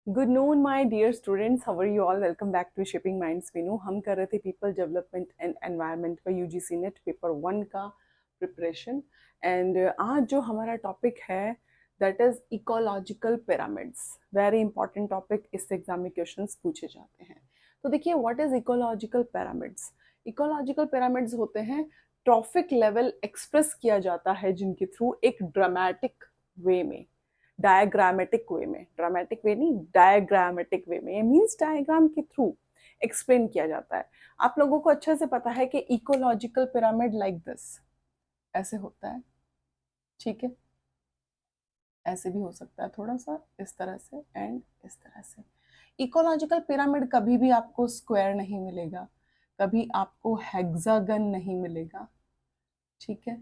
Good noon my dear students, how are you all? Welcome back to shaping minds Vinu. हम कर रहे थे people development and environment का UGC NET paper 1 का preparation. And आज जो हमारा टॉपिक है that is ecological pyramids. Very important topic, इससे एग्जाम में क्वेश्चंस पूछे जाते हैं। तो देखिए, what is ecological pyramids? Ecological pyramids होते हैं ट्रॉफिक लेवल एक्सप्रेस किया जाता है जिनके थ्रू एक ड्रामेटिक वे में, डायग्रामेटिक वे में, ड्रामेटिक वे नहीं, डायग्रामेटिक वे में, ये मीन्स डायग्राम के थ्रू एक्सप्लेन किया जाता है। आप लोगों को अच्छे से पता है कि इकोलॉजिकल पिरामिड लाइक दिस ऐसे होता है, ठीक है। ऐसे भी हो सकता है, थोड़ा सा इस तरह से एंड इस तरह से। इकोलॉजिकल पिरामिड कभी भी आपको स्क्वायर नहीं मिलेगा, कभी आपको हेक्सागन नहीं मिलेगा, ठीक है।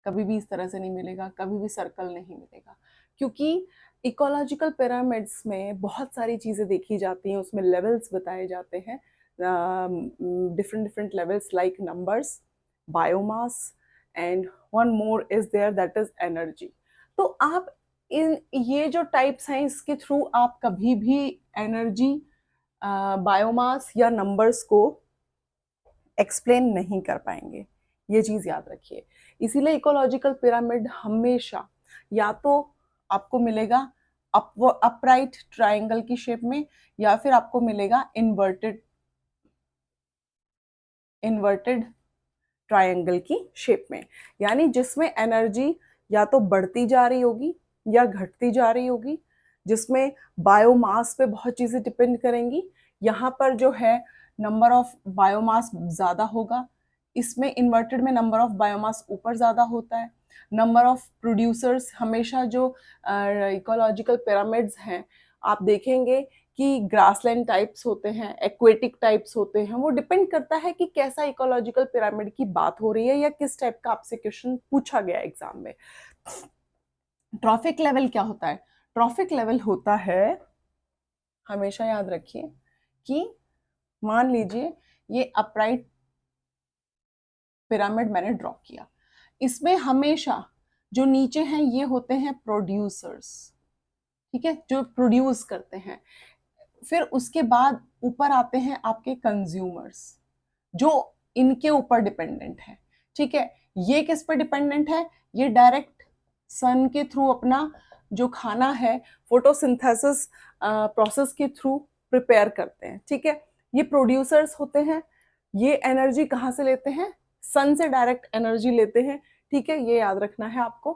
कभी भी इस तरह से नहीं मिलेगा, कभी भी सर्कल नहीं मिलेगा, क्योंकि इकोलॉजिकल पिरामिड्स में बहुत सारी चीज़ें देखी जाती हैं, उसमें लेवल्स बताए जाते हैं, different different levels like numbers, biomass and one more is there that is energy. तो आप इन ये जो टाइप्स हैं इसके थ्रू आप कभी भी एनर्जी, बायोमास या नंबर्स को एक्सप्लेन नहीं कर पाएंगे, ये चीज़ याद रखिए। इसीलिए इकोलॉजिकल पिरामिड हमेशा या तो आपको मिलेगा अपराइट ट्राइंगल की शेप में, या फिर आपको मिलेगा इन्वर्टेड इन्वर्टेड ट्रायंगल की शेप में, यानी जिसमें एनर्जी या तो बढ़ती जा रही होगी या घटती जा रही होगी, जिसमें बायोमास पे बहुत चीज़ें डिपेंड करेंगी। यहाँ पर जो है नंबर ऑफ बायोमास ज़्यादा होगा, इसमें इन्वर्टेड में नंबर ऑफ बायोमास ऊपर ज़्यादा होता है। नंबर ऑफ प्रोड्यूसर्स हमेशा जो इकोलॉजिकल पिरामिड्स हैं, आप देखेंगे कि ग्रासलैंड टाइप्स होते हैं, एक्वेटिक टाइप्स होते हैं, वो डिपेंड करता है कि कैसा इकोलॉजिकल पिरामिड की बात हो रही है या किस टाइप का आपसे क्वेश्चन पूछा गया एग्जाम में। ट्रॉफिक लेवल क्या होता है? ट्रॉफिक लेवल होता है, हमेशा याद रखिए कि मान लीजिए ये अपराइट पिरामिड मैंने ड्रॉ किया, इसमें हमेशा जो नीचे हैं ये होते हैं प्रोड्यूसर्स, ठीक है, जो प्रोड्यूस करते हैं। फिर उसके बाद ऊपर आते हैं आपके कंज्यूमर्स, जो इनके ऊपर डिपेंडेंट है, ठीक है। ये किस पर डिपेंडेंट है? ये डायरेक्ट सन के थ्रू अपना जो खाना है फोटोसिंथेसिस प्रोसेस के थ्रू प्रिपेयर करते हैं, ठीक है। ये प्रोड्यूसर्स होते हैं, ये एनर्जी कहाँ से लेते हैं? सन से डायरेक्ट एनर्जी लेते हैं, ठीक है, ये याद रखना है आपको।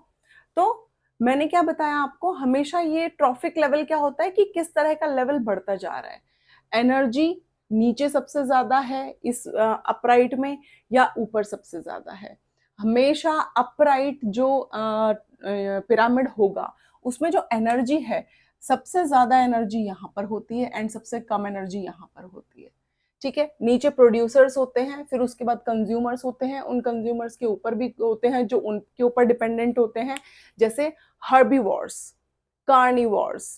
तो मैंने क्या बताया आपको, हमेशा ये ट्रॉफिक लेवल क्या होता है कि किस तरह का लेवल बढ़ता जा रहा है। एनर्जी नीचे सबसे ज्यादा है इस अपराइट में, या ऊपर सबसे ज्यादा है? हमेशा अपराइट जो पिरामिड होगा उसमें जो एनर्जी है, सबसे ज्यादा एनर्जी यहाँ पर होती है एंड सबसे कम एनर्जी यहाँ पर होती है, ठीक है। नीचे प्रोड्यूसर्स होते हैं, फिर उसके बाद कंज्यूमर्स होते हैं, उन कंज्यूमर्स के ऊपर भी होते हैं जो उनके ऊपर डिपेंडेंट होते हैं, जैसे हर्बीवोर्स, कार्निवोर्स।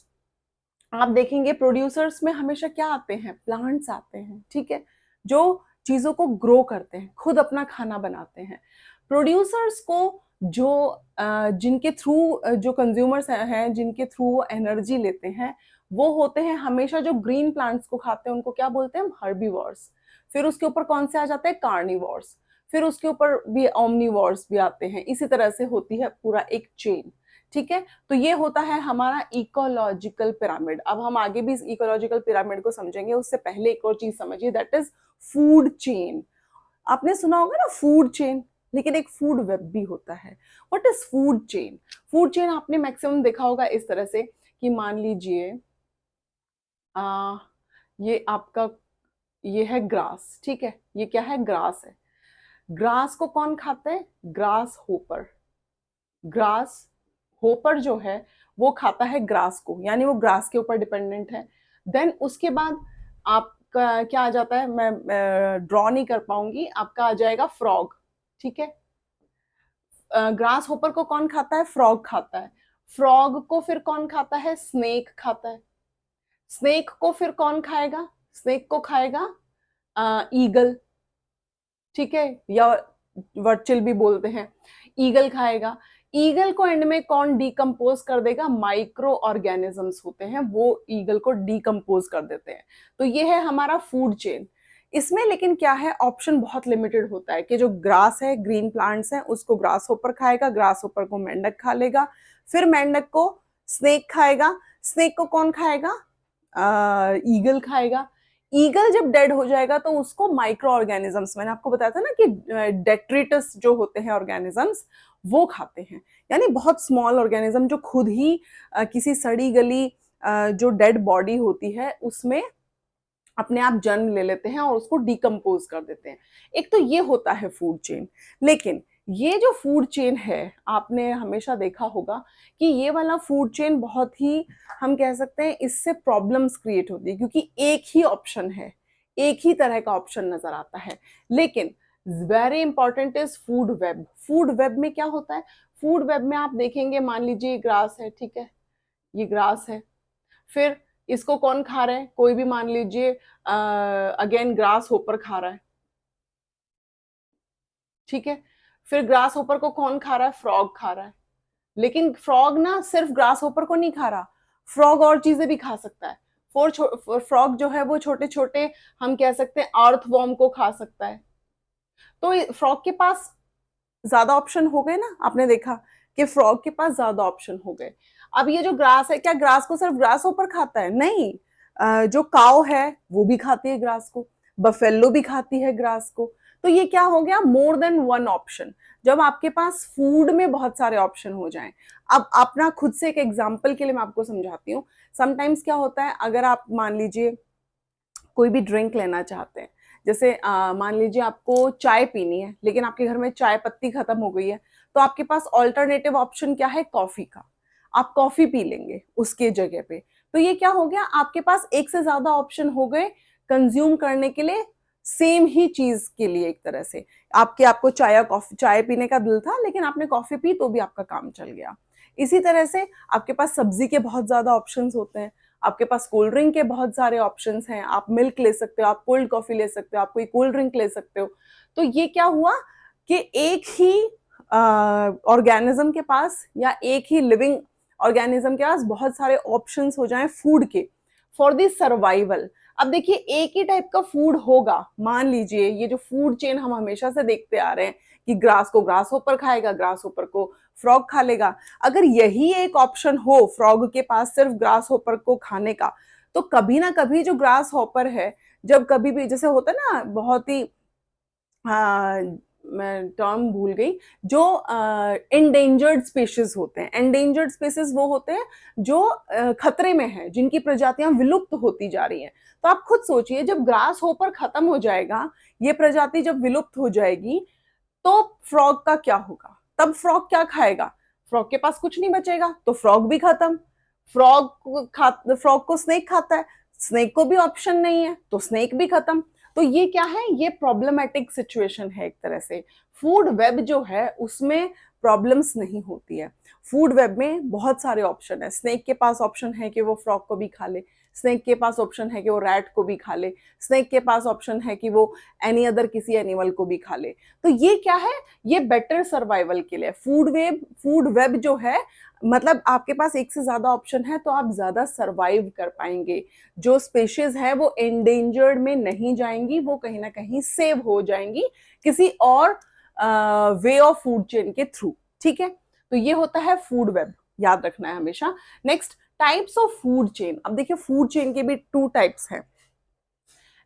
आप देखेंगे प्रोड्यूसर्स में हमेशा क्या आते हैं? प्लांट्स आते हैं, ठीक है, जो चीजों को ग्रो करते हैं, खुद अपना खाना बनाते हैं। प्रोड्यूसर्स को जो जिनके थ्रू जो कंज्यूमर्स हैं, जिनके थ्रू वो एनर्जी लेते हैं, वो होते हैं हमेशा जो ग्रीन प्लांट्स को खाते हैं, उनको क्या बोलते हैं हम? हर्बीवोर्स। फिर उसके ऊपर कौन से आ जाते हैं? कार्निवोर्स। फिर उसके ऊपर भी ओमनीवोर्स भी आते हैं। इसी तरह से होती है पूरा एक चेन, ठीक है। तो ये होता है हमारा इकोलॉजिकल पिरामिड। अब हम आगे भी इस इकोलॉजिकल पिरामिड को समझेंगे, उससे पहले एक और चीज समझिए, दैट इज फूड चेन। आपने सुना होगा ना फूड चेन, लेकिन एक फूड वेब भी होता है। What is food chain? Food chain आपने मैक्सिमम देखा होगा इस तरह से कि मान लीजिए ये आपका, ये है ग्रास, ठीक है, ये क्या है? ग्रास है। ग्रास को कौन खाता है? Grass hopper. ग्रास होपर जो है वो खाता है ग्रास को, यानी वो ग्रास के ऊपर डिपेंडेंट है। देन उसके बाद आपका क्या आ जाता है, मैं ड्रॉ नहीं कर पाऊंगी, आपका आ जाएगा फ्रॉग, ठीक है। ग्रास होपर को कौन खाता है? फ्रॉग खाता है। फ्रॉग को फिर कौन खाता है? स्नेक खाता है। स्नेक को फिर कौन खाएगा? स्नेक को खाएगा ईगल, ठीक है, या वर्चिल भी बोलते हैं, ईगल खाएगा। ईगल को एंड में कौन डिकम्पोज कर देगा? माइक्रो ऑर्गेनिजम्स होते हैं, वो ईगल को डिकम्पोज कर देते हैं। तो ये है हमारा फूड चेन। इसमें लेकिन क्या है, ऑप्शन बहुत लिमिटेड होता है कि जो ग्रास है, ग्रीन प्लांट्स हैं, उसको ग्रास होपर खाएगा, ग्रास होपर को मेंढक खा लेगा, फिर मेंढक को स्नेक खाएगा, स्नेक को कौन खाएगा? ईगल खाएगा। ईगल जब डेड हो जाएगा तो उसको माइक्रो ऑर्गेनिजम्स, मैंने आपको बताया था ना कि डेट्रिटस जो होते हैं ऑर्गेनिजम्स, वो खाते हैं। यानी बहुत स्मॉल ऑर्गेनिज्म जो खुद ही किसी सड़ी गली जो डेड बॉडी होती है उसमें अपने आप जन्म ले लेते हैं और उसको डिकम्पोज कर देते हैं। एक तो ये होता है फूड चेन। लेकिन ये जो फूड चेन है, आपने हमेशा देखा होगा कि ये वाला फूड चेन बहुत ही, हम कह सकते हैं, इससे प्रॉब्लम्स क्रिएट होती है, क्योंकि एक ही ऑप्शन है, एक ही तरह का ऑप्शन नजर आता है। लेकिन very important is food web. Food web में क्या होता है? फूड वेब में आप देखेंगे, मान लीजिए ग्रास है, ठीक है, ये ग्रास है, फिर इसको कौन खा रहा है? कोई भी, मान लीजिए अगेन ग्रास होपर खा रहा है, ठीक है, फिर ग्रास होपर को कौन खा रहा है? फ्रॉग खा रहा है। लेकिन फ्रॉग ना सिर्फ ग्रास होपर को नहीं खा रहा, फ्रॉग और चीजें भी खा सकता है। फ्रॉग जो है वो छोटे छोटे, हम कह सकते हैं, अर्थ वॉर्म को खा सकता है। तो फ्रॉग के पास ज्यादा ऑप्शन हो गए ना, आपने देखा कि फ्रॉग के पास ज्यादा ऑप्शन हो गए। अब ये जो ग्रास है, क्या ग्रास को सिर्फ ग्रास ऊपर खाता है? नहीं, जो काव है वो भी खाती है ग्रास को, बफेलो भी खाती है ग्रास को। तो ये क्या हो गया? More than one option. जब आपके पास फूड में बहुत सारे ऑप्शन हो जाएं, अब अपना खुद से एक एग्जांपल के लिए मैं आपको समझाती हूँ। समटाइम्स क्या होता है, अगर आप मान लीजिए कोई भी ड्रिंक लेना चाहते हैं, जैसे मान लीजिए आपको चाय पीनी है, लेकिन आपके घर में चाय पत्ती खत्म हो गई है, तो आपके पास ऑल्टरनेटिव ऑप्शन क्या है? कॉफी का। आप कॉफी पी लेंगे उसके जगह पे। तो ये क्या हो गया? आपके पास एक से ज्यादा ऑप्शन हो गए कंज्यूम करने के लिए, सेम ही चीज के लिए। एक तरह से आपको चाय पीने का दिल था, लेकिन आपने कॉफी पी तो भी आपका काम चल गया। इसी तरह से आपके पास सब्जी के बहुत ज्यादा ऑप्शंस होते हैं, आपके पास कोल्ड ड्रिंक के बहुत सारे ऑप्शंस हैं, आप मिल्क ले सकते हो, आप कोल्ड कॉफी ले सकते हो, आप कोई कोल्ड ड्रिंक ले सकते हो। तो ये क्या हुआ कि एक ही ऑर्गेनिज्म के पास या एक ही लिविंग ऑर्गेनिज्म के पास बहुत सारे ऑप्शंस हो जाएं फूड के, फॉर द सर्वाइवल। अब देखिए, एक ही टाइप का फूड होगा, मान लीजिए ये जो फूड चेन हम हमेशा से देखते आ रहे हैं कि ग्रास को ग्रास होपर खाएगा, ग्रास होपर को फ्रॉग खा लेगा। अगर यही एक ऑप्शन हो फ्रॉग के पास सिर्फ ग्रास होपर को खाने का, तो कभी ना कभी जो ग्रास हॉपर है, जब कभी भी, जैसे होता है ना, बहुत ही, हाँ, मैं टर्म भूल गई, जो एंडेंजर्ड स्पीशीज होते हैं। एंडेंजर्ड स्पीशीज वो होते हैं जो खतरे में है, जिनकी प्रजातियां विलुप्त होती जा रही हैं। तो आप खुद सोचिए, जब ग्रास होपर खत्म हो जाएगा, ये प्रजाति जब विलुप्त हो जाएगी, तो फ्रॉग का क्या होगा? तब फ्रॉग क्या खाएगा? फ्रॉग के पास कुछ नहीं बचेगा, तो फ्रॉग भी खत्म। फ्रॉग को स्नेक खाता है, स्नेक को भी ऑप्शन नहीं है, तो स्नेक भी खत्म। तो ये क्या है? ये प्रॉब्लमेटिक सिचुएशन है एक तरह से। फूड वेब जो है उसमें प्रॉब्लम्स नहीं होती है। फूड वेब में बहुत सारे ऑप्शन है। स्नेक के पास ऑप्शन है कि वो फ्रॉग को भी खा ले, स्नेक के पास ऑप्शन है कि वो रैट को भी खा ले, स्नेक के पास ऑप्शन है कि वो एनी अदर किसी एनिमल को भी खा ले। तो ये क्या है? ये बेटर सर्वाइवल के लिए फूड वेब जो है, मतलब आपके पास एक से ज्यादा ऑप्शन है तो आप ज्यादा सर्वाइव कर पाएंगे। जो स्पेशीज है वो एंडेंजर्ड में नहीं जाएंगी, वो कहीं ना कहीं सेव हो जाएंगी किसी और वे ऑफ फूड चेन के थ्रू। ठीक है, तो ये होता है फूड वेब, याद रखना है हमेशा। Next, types of food chain. अब देखिए, फूड चेन के भी टू टाइप्स हैं।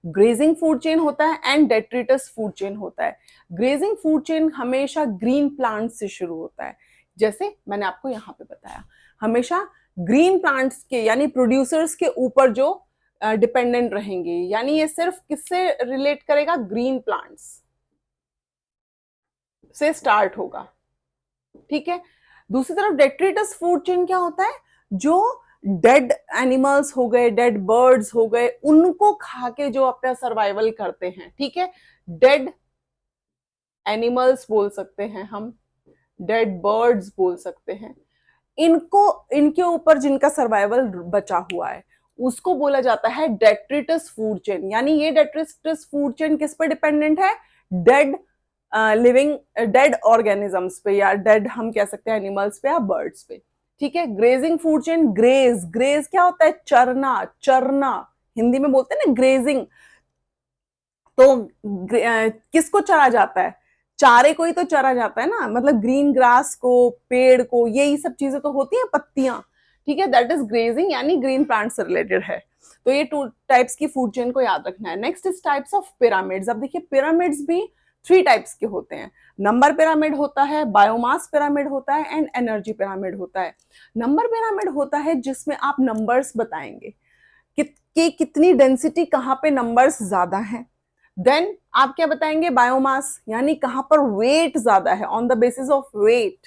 ग्रेजिंग फूड चेन होता है एंड डेट्रिटस फूड चेन होता है। ग्रेजिंग फूड चेन हमेशा ग्रीन प्लांट से शुरू होता है, जैसे मैंने आपको यहाँ पे बताया। हमेशा ग्रीन प्लांट्स के, यानी प्रोड्यूसर्स के ऊपर जो डिपेंडेंट रहेंगे, यानी ये सिर्फ किससे रिलेट करेगा? ग्रीन प्लांट्स से स्टार्ट होगा। ठीक है, दूसरी तरफ डेट्रिटस फूड चेन क्या होता है? जो डेड एनिमल्स हो गए, डेड बर्ड्स हो गए, उनको खा के जो अपना सर्वाइवल करते हैं। ठीक है, डेड एनिमल्स बोल सकते हैं हम, डेड बर्ड्स बोल सकते हैं, इनको, इनके ऊपर जिनका सर्वाइवल बचा हुआ है, उसको बोला जाता है डेट्रिटस फूड चेन। यानी ये डेट्रिटस फूड चेन किस पर डिपेंडेंट है? डेड लिविंग डेड ऑर्गेनिजम्स पे, या डेड हम कह सकते हैं एनिमल्स पे या बर्ड्स पे। ठीक है, grazing food chain, graze, graze क्या होता है? चरना, चरना, हिंदी में बोलते हैं ना ग्रेजिंग। तो किसको चरा जाता है? चारे को ही तो चरा जाता है ना, मतलब ग्रीन ग्रास को, पेड़ को, यही सब चीजें तो होती हैं, पत्तियां। ठीक है, दैट इज ग्रेजिंग, यानी ग्रीन प्लांट से रिलेटेड है। तो ये 2 टाइप्स की फूड चेन को याद रखना है। Next is types of pyramids. अब देखिए पिरामिड्स भी 3 टाइप्स के होते हैं। नंबर पिरामिड होता है, बायोमास पिरामिड होता है, एंड एनर्जी पिरामिड होता है। नंबर पिरामिड होता है जिसमें आप नंबर्स बताएंगे कि कितनी डेंसिटी, कहाँ पे नंबर्स ज्यादा हैं। देन आप क्या बताएंगे? बायोमास, यानी कहां पर वेट ज्यादा है, on the basis of weight.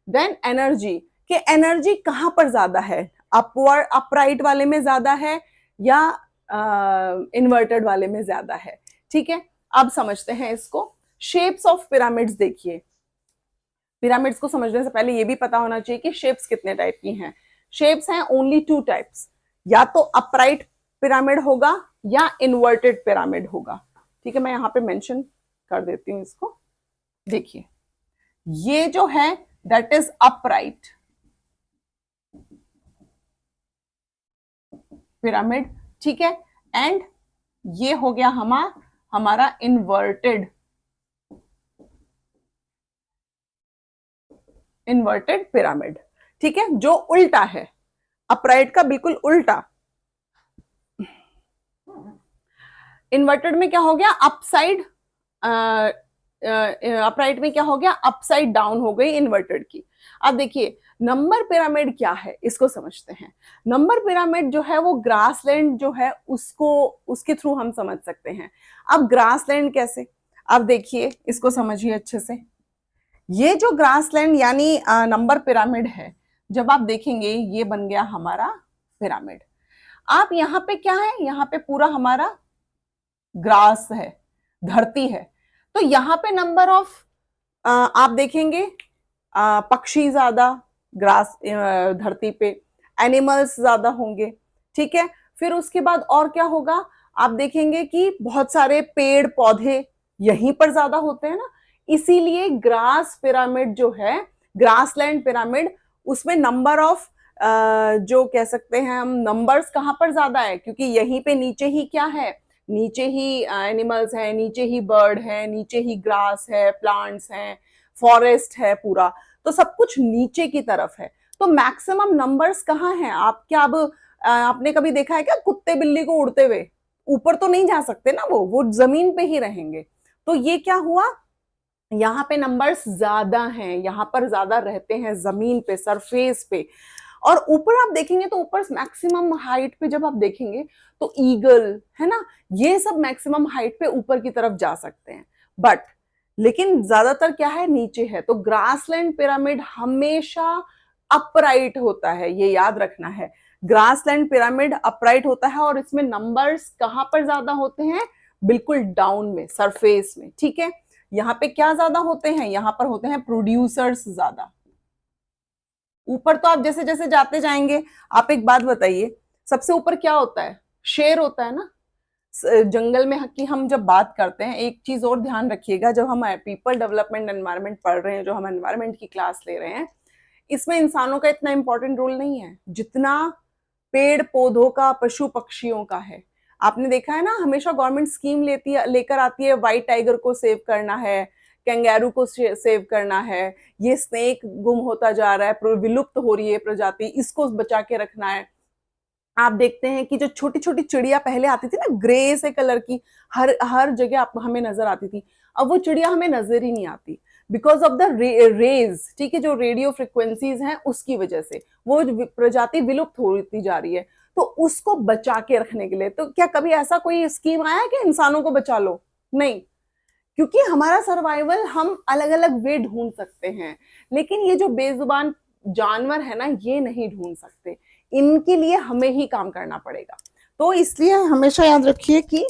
Then energy, कि एनर्जी कहां पर ज्यादा है, अपवर्ड अपराइट वाले में ज्यादा है या इन्वर्टेड वाले में ज्यादा है। ठीक है, अब समझते हैं इसको। शेप्स ऑफ पिरामिड्स देखिए। पिरामिड्स को समझने से पहले ये भी पता होना चाहिए कि शेप्स कितने टाइप की हैं। शेप्स हैं ओनली 2 टाइप्स, या तो अपराइट पिरामिड होगा या इन्वर्टेड पिरामिड होगा। ठीक है, मैं यहां पे मेंशन कर देती हूं इसको। देखिए ये जो है दैट इज अपराइट पिरामिड। ठीक है, एंड ये हो गया हमारा इन्वर्टेड पिरामिड। ठीक है, जो उल्टा है, अपराइट का बिल्कुल उल्टा। इन्वर्टेड में क्या हो गया? अपसाइड, अपराइट में क्या हो गया? अपसाइड डाउन हो गई इन्वर्टेड की। अब देखिए नंबर पिरामिड क्या है, इसको समझते हैं। नंबर पिरामिड जो है वो ग्रासलैंड जो है उसको, उसके थ्रू हम समझ सकते हैं। अब ग्रासलैंड कैसे? अब देखिए इसको समझिए अच्छे से। ये जो ग्रासलैंड यानी नंबर पिरामिड है, जब आप देखेंगे ये बन गया हमारा पिरामिड। आप यहाँ पे क्या है? यहाँ पे पूरा हमारा ग्रास है, धरती है। तो यहाँ पे नंबर ऑफ आप देखेंगे पक्षी ज्यादा, ग्रास धरती पे एनिमल्स ज्यादा होंगे। ठीक है, फिर उसके बाद और क्या होगा? आप देखेंगे कि बहुत सारे पेड़ पौधे यहीं पर ज्यादा होते हैं ना, इसीलिए ग्रास पिरामिड जो है, ग्रासलैंड पिरामिड, उसमें नंबर ऑफ जो कह सकते हैं हम नंबर्स कहां पर ज्यादा है, क्योंकि यहीं पे नीचे ही क्या है? नीचे ही एनिमल्स हैं, नीचे ही बर्ड है, नीचे ही ग्रास है, प्लांट्स हैं, फॉरेस्ट है पूरा, तो सब कुछ नीचे की तरफ है। तो मैक्सिमम नंबर्स कहाँ हैं? आप क्या अब आपने कभी देखा है क्या कुत्ते बिल्ली को उड़ते हुए? ऊपर तो नहीं जा सकते ना, वो जमीन पे ही रहेंगे। तो ये क्या हुआ? यहाँ पे नंबर्स ज्यादा हैं, यहाँ पर ज्यादा रहते हैं जमीन पे, सरफेस पे। और ऊपर आप देखेंगे तो ऊपर मैक्सिमम हाइट पे जब आप देखेंगे तो ईगल है ना, ये सब मैक्सिमम हाइट पे ऊपर की तरफ जा सकते हैं, बट लेकिन ज्यादातर क्या है? नीचे है। तो ग्रासलैंड पिरामिड हमेशा अपराइट होता है, ये याद रखना है। ग्रासलैंड पिरामिड अपराइट होता है, और इसमें नंबर्स कहां पर ज्यादा होते हैं? बिल्कुल डाउन में, सरफेस में। ठीक है, यहाँ पे क्या ज्यादा होते हैं? यहाँ पर होते हैं प्रोड्यूसर्स ज्यादा। ऊपर तो आप जैसे जैसे जाते जाएंगे, आप एक बात बताइए, सबसे ऊपर क्या होता है? शेर होता है ना। जंगल में की हम जब बात करते हैं, एक चीज और ध्यान रखिएगा, जब हम पीपल डेवलपमेंट एनवायरनमेंट पढ़ रहे हैं, जो हम एनवायरनमेंट की क्लास ले रहे हैं, इसमें इंसानों का इतना इंपॉर्टेंट रोल नहीं है जितना पेड़ पौधों का, पशु पक्षियों का है। आपने देखा है ना, हमेशा गवर्नमेंट स्कीम लेकर आती है, व्हाइट टाइगर को सेव करना है, कैंगैरू को सेव करना है, ये स्नेक गुम होता जा रहा है, विलुप्त हो रही है प्रजाति, इसको बचा के रखना है। आप देखते हैं कि जो छोटी छोटी चिड़िया पहले आती थी ना, ग्रे से कलर की, हर हर जगह आप हमें नजर आती थी, अब वो चिड़िया हमें नजर ही नहीं आती, बिकॉज ऑफ द रेज। ठीक है, जो रेडियो फ्रिक्वेंसीज हैं उसकी वजह से वो प्रजाति विलुप्त होती जा रही है। तो उसको बचा के रखने के लिए, तो क्या कभी ऐसा कोई स्कीम आया कि इंसानों को बचा लो? नहीं, क्योंकि हमारा सर्वाइवल हम अलग अलग वे ढूंढ सकते हैं, लेकिन ये जो बेजुबान जानवर है ना, ये नहीं ढूंढ सकते, इनके लिए हमें ही काम करना पड़ेगा। तो इसलिए हमेशा याद रखिए कि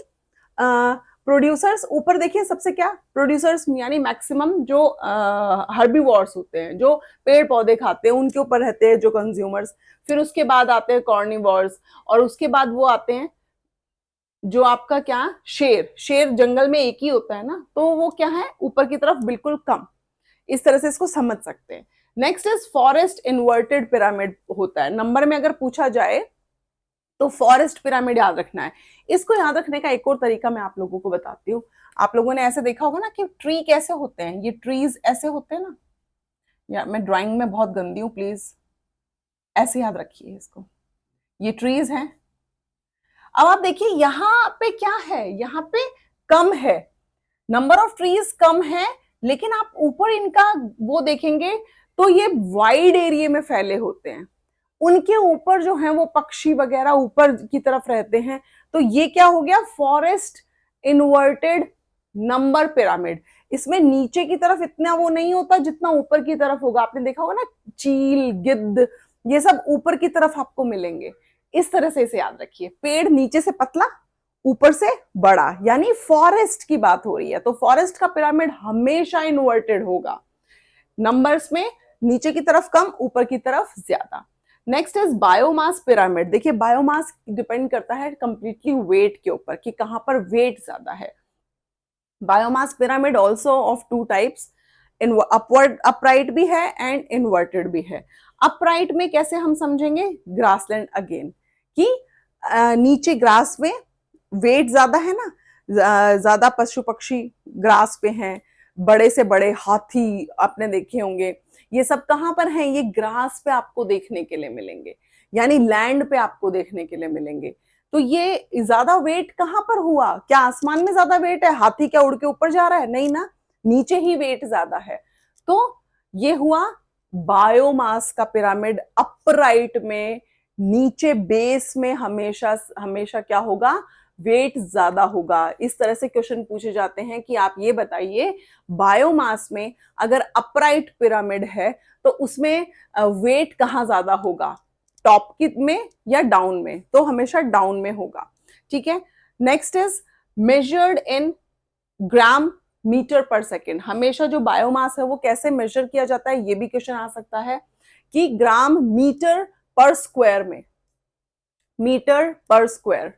प्रोड्यूसर्स ऊपर देखिए, सबसे क्या प्रोड्यूसर्स यानी मैक्सिमम जो हर्बीवोर्स होते हैं, जो पेड़ पौधे खाते हैं, उनके ऊपर रहते हैं जो कंज्यूमर्स। फिर उसके बाद आते हैं कॉर्निवोर्स, और उसके बाद वो आते हैं जो आपका क्या, शेर, शेर जंगल में एक ही होता है ना, तो वो क्या है, ऊपर की तरफ बिल्कुल कम। इस तरह से इसको समझ सकते हैं। Next is forest inverted pyramid होता है, नंबर में अगर पूछा जाए तो फॉरेस्ट पिरामिड याद रखना है। इसको याद रखने का एक और तरीका मैं आप लोगों को बताती हूँ। आप लोगों ने ऐसे देखा होगा ना कि ट्री कैसे होते हैं, ये ट्रीज ऐसे होते हैं ना, या मैं ड्राइंग में बहुत गंदी हूँ, प्लीज ऐसे याद रखिए इसको, ये ट्रीज हैं। अब आप देखिए यहाँ पे क्या है, यहाँ पे कम है, नंबर ऑफ ट्रीज कम है, लेकिन आप ऊपर इनका वो देखेंगे तो ये वाइड एरिया में फैले होते हैं, उनके ऊपर जो है वो पक्षी वगैरह ऊपर की तरफ रहते हैं। तो ये क्या हो गया, फॉरेस्ट इन्वर्टेड नंबर पिरामिड। इसमें नीचे की तरफ इतना वो नहीं होता जितना ऊपर की तरफ होगा। आपने देखा होगा ना, चील, गिद्ध, ये सब ऊपर की तरफ आपको मिलेंगे। इस तरह से इसे याद रखिए, पेड़ नीचे से पतला, ऊपर से बड़ा, यानी फॉरेस्ट की बात हो रही है। तो फॉरेस्ट का पिरामिड हमेशा इन्वर्टेड होगा, नंबर्स में नीचे की तरफ कम, ऊपर की तरफ ज्यादा। Next is biomass pyramid. देखिए बायोमास डिपेंड करता है कंप्लीटली वेट के ऊपर कि कहां पर वेट ज्यादा है। Biomass pyramid also of two types, upward upright भी है एंड इन्वर्टेड भी है। अपराइट में कैसे हम समझेंगे, ग्रासलैंड अगेन, कि नीचे ग्रास में वेट ज्यादा है ना, ज्यादा पशु पक्षी ग्रास पे हैं, बड़े से बड़े हाथी आपने देखे होंगे, ये सब कहां पर हैं, ये ग्रास पे आपको देखने के लिए मिलेंगे, यानी लैंड पे आपको देखने के लिए मिलेंगे। तो ये ज्यादा वेट कहां पर हुआ, क्या आसमान में ज्यादा वेट है, हाथी क्या उड़ के ऊपर जा रहा है, नहीं ना, नीचे ही वेट ज्यादा है। तो ये हुआ बायोमास का पिरामिड, अपराइट में नीचे बेस में हमेशा हमेशा क्या होगा, वेट ज्यादा होगा। इस तरह से क्वेश्चन पूछे जाते हैं कि आप ये बताइए बायोमास में अगर अपराइट पिरामिड है तो उसमें वेट कहाँ ज्यादा होगा, टॉप की में या डाउन में, तो हमेशा डाउन में होगा। ठीक है। Next is measured in gram meter per second. हमेशा जो बायोमास है वो कैसे मेजर किया जाता है, ये भी क्वेश्चन आ सकता है कि ग्राम मीटर पर स्क्वायर में, मीटर पर स्क्वायर,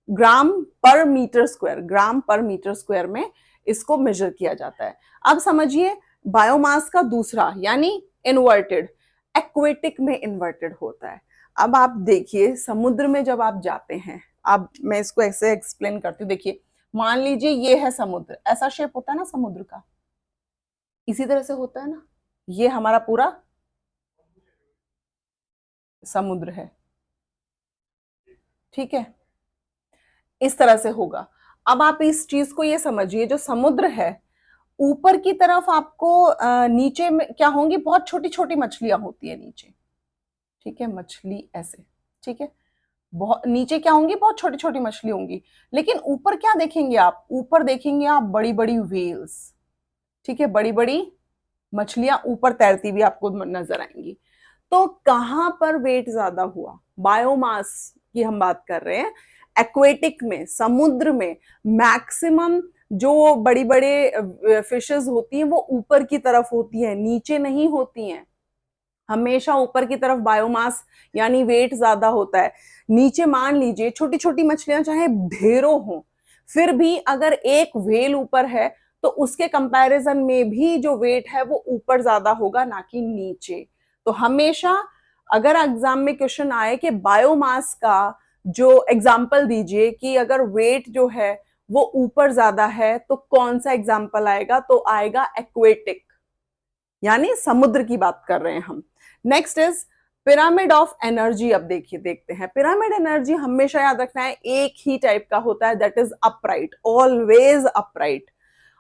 ग्राम पर मीटर स्क्वायर, ग्राम पर मीटर स्क्वायर में इसको मेजर किया जाता है। अब समझिए बायोमास का दूसरा यानी इन्वर्टेड, एक्वेटिक में इन्वर्टेड होता है। अब आप देखिए समुद्र में जब आप जाते हैं, अब मैं इसको ऐसे एक्सप्लेन करती हूँ। देखिए मान लीजिए ये है समुद्र, ऐसा शेप होता है ना समुद्र का, इसी तरह से होता है ना, ये हमारा पूरा समुद्र है, ठीक है, इस तरह से होगा। अब आप इस चीज को ये समझिए, जो समुद्र है ऊपर की तरफ आपको नीचे में क्या होंगी, बहुत छोटी छोटी मछलियां होती है नीचे, ठीक है, मछली ऐसे, ठीक है, बहुत नीचे क्या होंगी, बहुत छोटी छोटी मछली होंगी। लेकिन ऊपर क्या देखेंगे आप, ऊपर देखेंगे आप बड़ी बड़ी व्हेल्स, ठीक है, बड़ी बड़ी मछलियां ऊपर तैरती हुई आपको नजर आएंगी। तो कहां पर वेट ज्यादा हुआ, बायोमास की हम बात कर रहे हैं, एक्वेटिक में, समुद्र में मैक्सिमम जो बड़ी बड़े फिशेस होती हैं वो ऊपर की तरफ होती हैं, नीचे नहीं होती हैं। हमेशा ऊपर की तरफ बायोमास यानी वेट ज्यादा होता है। नीचे मान लीजिए छोटी छोटी मछलियां चाहे ढेरों हो, फिर भी अगर एक व्हेल ऊपर है तो उसके कंपैरिजन में भी जो वेट है वो ऊपर ज्यादा होगा, ना कि नीचे। तो हमेशा अगर एग्जाम में क्वेश्चन आए कि बायोमास का जो एग्जाम्पल दीजिए कि अगर वेट जो है वो ऊपर ज्यादा है, तो कौन सा एग्जाम्पल आएगा, तो आएगा एक्वेटिक, यानी समुद्र की बात कर रहे हैं हम। Next is pyramid of energy. अब देखिए देखते हैं, पिरामिड एनर्जी हमेशा याद रखना है एक ही टाइप का होता है, that is upright, always upright,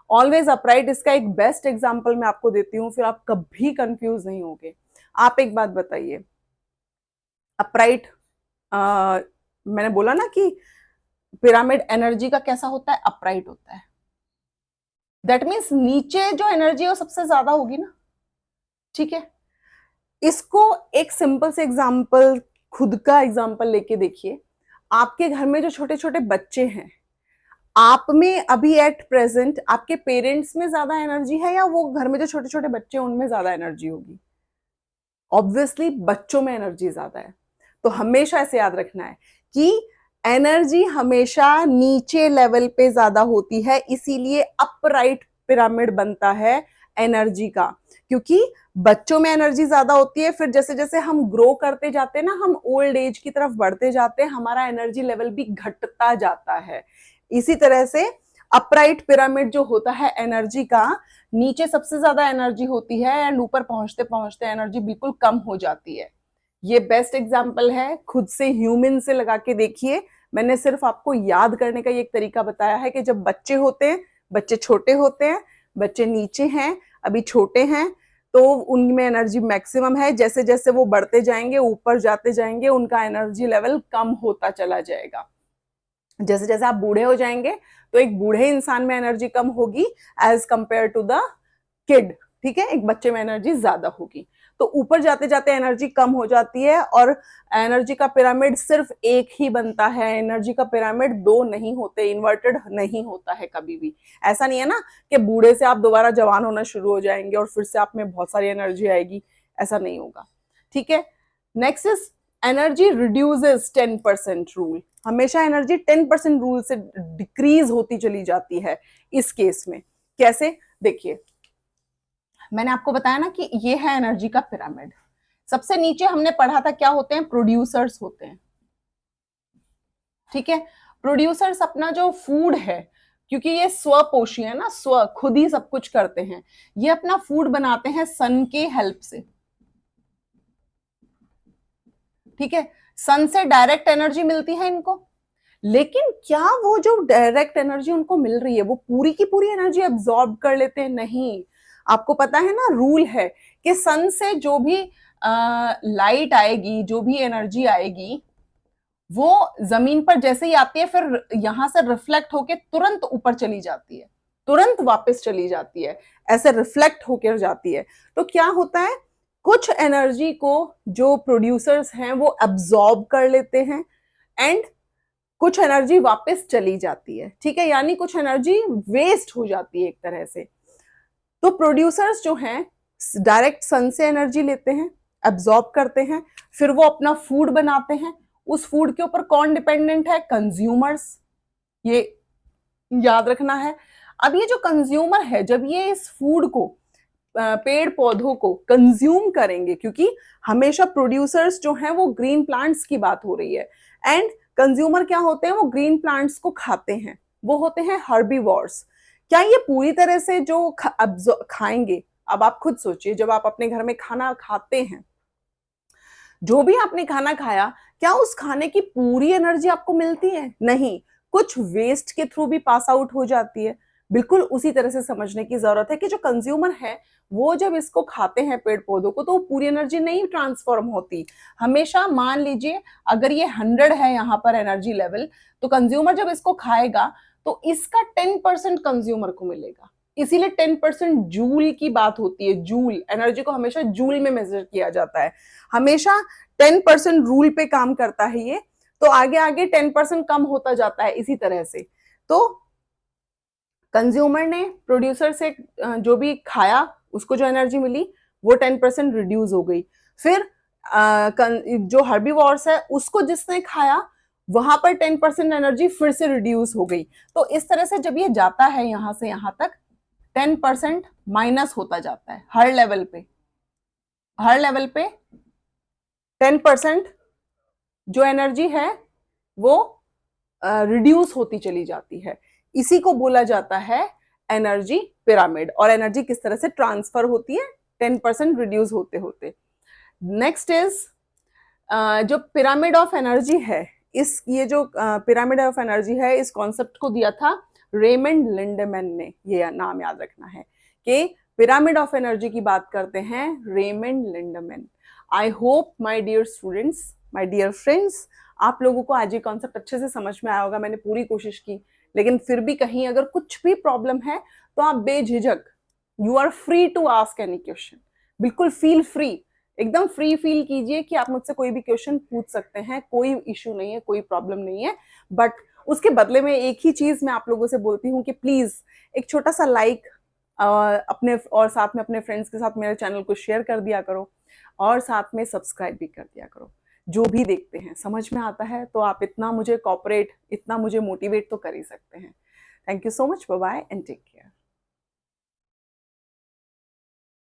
always upright. इसका एक बेस्ट एग्जांपल मैं आपको देती हूँ, फिर आप कभी कंफ्यूज नहीं होगे। आप एक बात बताइए, अपराइट, मैंने बोला ना कि पिरामिड एनर्जी का कैसा होता है, अपराइट होता है। दैट मीन्स नीचे जो एनर्जी है वो सबसे ज्यादा होगी ना, ठीक है। इसको एक सिंपल से एग्जांपल, खुद का एग्जांपल लेके देखिए। आपके घर में जो छोटे छोटे बच्चे हैं, आप में अभी एट प्रेजेंट आपके पेरेंट्स में ज्यादा एनर्जी है या वो घर में जो छोटे छोटे बच्चे हैं उनमें ज्यादा एनर्जी होगी? ऑब्वियसली बच्चों में एनर्जी ज्यादा है। तो हमेशा ऐसे याद रखना है कि एनर्जी हमेशा नीचे लेवल पे ज्यादा होती है, इसीलिए अपराइट पिरामिड बनता है एनर्जी का, क्योंकि बच्चों में एनर्जी ज्यादा होती है, फिर जैसे जैसे हम ग्रो करते जाते हैं ना, हम ओल्ड एज की तरफ बढ़ते जाते हैं, हमारा एनर्जी लेवल भी घटता जाता है। इसी तरह से अपराइट पिरामिड जो होता है एनर्जी का, नीचे सबसे ज्यादा एनर्जी होती है एंड ऊपर पहुंचते पहुंचते एनर्जी बिल्कुल कम हो जाती है। ये बेस्ट एग्जाम्पल है, खुद से ह्यूमन से लगा के देखिए। मैंने सिर्फ आपको याद करने का ये एक तरीका बताया है कि जब बच्चे होते हैं, बच्चे छोटे होते हैं, बच्चे नीचे हैं, अभी छोटे हैं, तो उनमें एनर्जी मैक्सिमम है। जैसे जैसे वो बढ़ते जाएंगे, ऊपर जाते जाएंगे, उनका एनर्जी लेवल कम होता चला जाएगा। जैसे जैसे आप बूढ़े हो जाएंगे तो एक बूढ़े इंसान में एनर्जी कम होगी as compare to the kid, ठीक है, एक बच्चे में एनर्जी ज्यादा होगी। तो ऊपर जाते जाते एनर्जी कम हो जाती है, और एनर्जी का पिरामिड सिर्फ एक ही बनता है, एनर्जी का पिरामिड दो नहीं होते, इन्वर्टेड नहीं होता है कभी भी। ऐसा नहीं है ना कि बूढ़े से आप दोबारा जवान होना शुरू हो जाएंगे और फिर से आप में बहुत सारी एनर्जी आएगी, ऐसा नहीं होगा, ठीक है। Next is energy reduces 10% rule. हमेशा एनर्जी 10% रूल से डिक्रीज होती चली जाती है। इस केस में कैसे, देखिए मैंने आपको बताया ना कि ये है एनर्जी का पिरामिड। सबसे नीचे हमने पढ़ा था क्या होते हैं, प्रोड्यूसर्स होते हैं, ठीक है। प्रोड्यूसर्स अपना जो फूड है, क्योंकि ये स्वपोषी है ना, स्व खुद ही सब कुछ करते हैं, ये अपना फूड बनाते हैं सन के हेल्प से, ठीक है। सन से डायरेक्ट एनर्जी मिलती है इनको, लेकिन क्या वो जो डायरेक्ट एनर्जी उनको मिल रही है वो पूरी की पूरी एनर्जी एब्जॉर्ब कर लेते हैं? नहीं। आपको पता है ना, रूल है कि सन से जो भी लाइट आएगी, जो भी एनर्जी आएगी, वो जमीन पर जैसे ही आती है फिर यहां से रिफ्लेक्ट होके तुरंत ऊपर चली जाती है, तुरंत वापस चली जाती है, ऐसे रिफ्लेक्ट होकर जाती है। तो क्या होता है, कुछ एनर्जी को जो प्रोड्यूसर्स हैं वो एब्जॉर्ब कर लेते हैं एंड कुछ एनर्जी वापस चली जाती है, ठीक है, यानी कुछ एनर्जी वेस्ट हो जाती है एक तरह से। तो प्रोड्यूसर्स जो हैं डायरेक्ट सन से एनर्जी लेते हैं, एब्जॉर्ब करते हैं, फिर वो अपना फूड बनाते हैं। उस फूड के ऊपर कौन डिपेंडेंट है? कंज्यूमर्स, ये याद रखना है। अब ये जो कंज्यूमर है, जब ये इस फूड को, पेड़ पौधों को कंज्यूम करेंगे, क्योंकि हमेशा प्रोड्यूसर्स जो हैं वो ग्रीन प्लांट्स की बात हो रही है, एंड कंज्यूमर क्या होते हैं, वो ग्रीन प्लांट्स को खाते हैं, वो होते हैं हर्बीवोर्स। क्या ये पूरी तरह से जो खाएंगे? अब आप खुद सोचिए, जब आप अपने घर में खाना खाते हैं, जो भी आपने खाना खाया, क्या उस खाने की पूरी एनर्जी आपको मिलती है? नहीं, कुछ वेस्ट के थ्रू भी पास आउट हो जाती है। बिल्कुल उसी तरह से समझने की जरूरत है कि जो कंज्यूमर है वो जब इसको खाते हैं पेड़ पौधों को, तो वो पूरी एनर्जी नहीं ट्रांसफॉर्म होती। हमेशा मान लीजिए अगर ये 100 है यहाँ पर एनर्जी लेवल, तो कंज्यूमर जब इसको खाएगा तो इसका 10% कंज्यूमर को मिलेगा। इसीलिए 10% जूल की बात होती है। जूल, एनर्जी को हमेशा जूल में मेजर किया जाता है, हमेशा 10% रूल पे काम करता है ये। तो आगे आगे 10% कम होता जाता है इसी तरह से। तो कंज्यूमर ने प्रोड्यूसर से जो भी खाया, उसको जो एनर्जी मिली वो 10% रिड्यूस हो गई। फिर जो हर्बीवोर्स है उसको जिसने खाया, वहां पर 10% एनर्जी फिर से रिड्यूस हो गई। तो इस तरह से जब ये जाता है यहां से यहां तक, 10% माइनस होता जाता है हर लेवल पे। हर लेवल पे 10% जो एनर्जी है वो रिड्यूस होती चली जाती है। इसी को बोला जाता है एनर्जी पिरामिड। और एनर्जी किस तरह से ट्रांसफर होती है? 10% रिड्यूस होते होते। नेक्स्ट इज जो पिरामिड ऑफ एनर्जी है, इस ये जो पिरामिड ऑफ एनर्जी है, इस कॉन्सेप्ट को दिया था रेमंड लिंडमैन ने। ये नाम याद रखना है कि पिरामिड ऑफ एनर्जी की बात करते हैं Raymond Lindeman. I hope my dear students, my dear friends, आप लोगों को आज ये कॉन्सेप्ट अच्छे से समझ में आया होगा। मैंने पूरी कोशिश की, लेकिन फिर भी कहीं अगर कुछ भी प्रॉब्लम है तो आप बेझिझक, you are free to ask any question. बिल्कुल फील फ्री, एकदम फ्री फील कीजिए कि आप मुझसे कोई भी क्वेश्चन पूछ सकते हैं, कोई इश्यू नहीं है, कोई प्रॉब्लम नहीं है। बट उसके बदले में एक ही चीज मैं आप लोगों से बोलती हूँ कि प्लीज एक छोटा सा लाइक अपने और साथ में अपने फ्रेंड्स के साथ मेरे चैनल को शेयर कर दिया करो, और साथ में सब्सक्राइब भी कर दिया करो। जो भी देखते हैं समझ में आता है, तो आप इतना मुझे कॉपरेट, इतना मुझे मोटिवेट तो कर ही सकते हैं। Thank you so much, bye bye and take care.